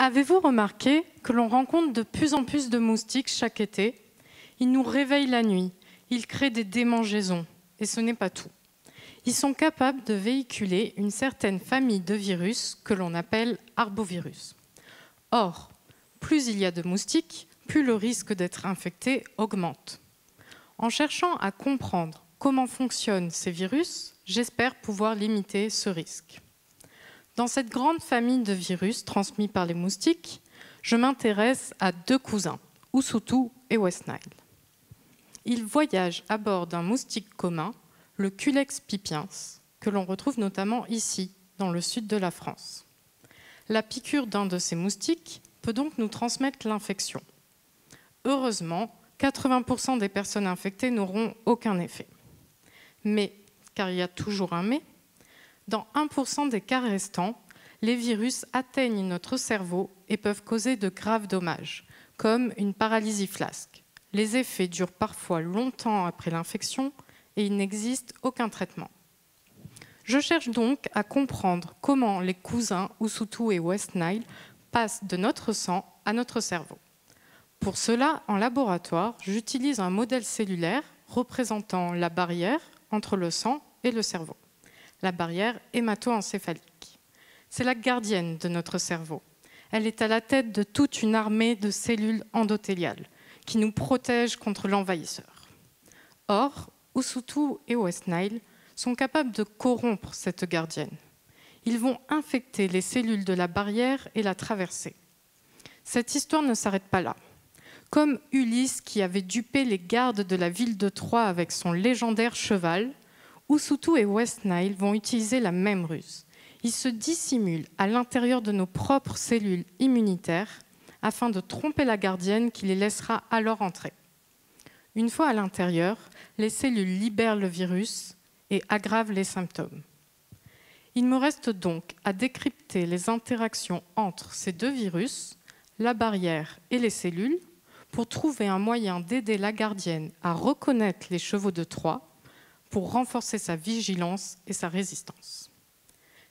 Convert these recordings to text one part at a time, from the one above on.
Avez-vous remarqué que l'on rencontre de plus en plus de moustiques chaque été? Ils nous réveillent la nuit, ils créent des démangeaisons, et ce n'est pas tout. Ils sont capables de véhiculer une certaine famille de virus que l'on appelle arbovirus. Or, plus il y a de moustiques, plus le risque d'être infecté augmente. En cherchant à comprendre comment fonctionnent ces virus, j'espère pouvoir limiter ce risque. Dans cette grande famille de virus transmis par les moustiques, je m'intéresse à deux cousins, Usutu et West Nile. Ils voyagent à bord d'un moustique commun, le Culex pipiens, que l'on retrouve notamment ici, dans le sud de la France. La piqûre d'un de ces moustiques peut donc nous transmettre l'infection. Heureusement, 80% des personnes infectées n'auront aucun effet. Mais, car il y a toujours un mais, dans 1% des cas restants, les virus atteignent notre cerveau et peuvent causer de graves dommages, comme une paralysie flasque. Les effets durent parfois longtemps après l'infection et il n'existe aucun traitement. Je cherche donc à comprendre comment les cousins Usutu et West Nile passent de notre sang à notre cerveau. Pour cela, en laboratoire, j'utilise un modèle cellulaire représentant la barrière entre le sang et le cerveau, la barrière hémato-encéphalique. C'est la gardienne de notre cerveau. Elle est à la tête de toute une armée de cellules endothéliales qui nous protègent contre l'envahisseur. Or, Usutu et West Nile sont capables de corrompre cette gardienne. Ils vont infecter les cellules de la barrière et la traverser. Cette histoire ne s'arrête pas là. Comme Ulysse qui avait dupé les gardes de la ville de Troie avec son légendaire cheval, Usutu et West Nile vont utiliser la même ruse. Ils se dissimulent à l'intérieur de nos propres cellules immunitaires afin de tromper la gardienne qui les laissera alors entrer. Une fois à l'intérieur, les cellules libèrent le virus et aggravent les symptômes. Il me reste donc à décrypter les interactions entre ces deux virus, la barrière et les cellules, pour trouver un moyen d'aider la gardienne à reconnaître les chevaux de Troie, pour renforcer sa vigilance et sa résistance.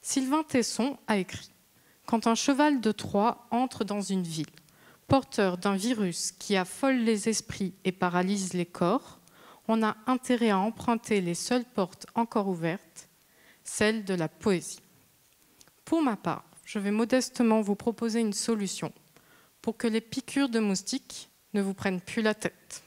Sylvain Tesson a écrit « Quand un cheval de Troie entre dans une ville, porteur d'un virus qui affole les esprits et paralyse les corps, on a intérêt à emprunter les seules portes encore ouvertes, celles de la poésie. » Pour ma part, je vais modestement vous proposer une solution pour que les piqûres de moustiques ne vous prennent plus la tête.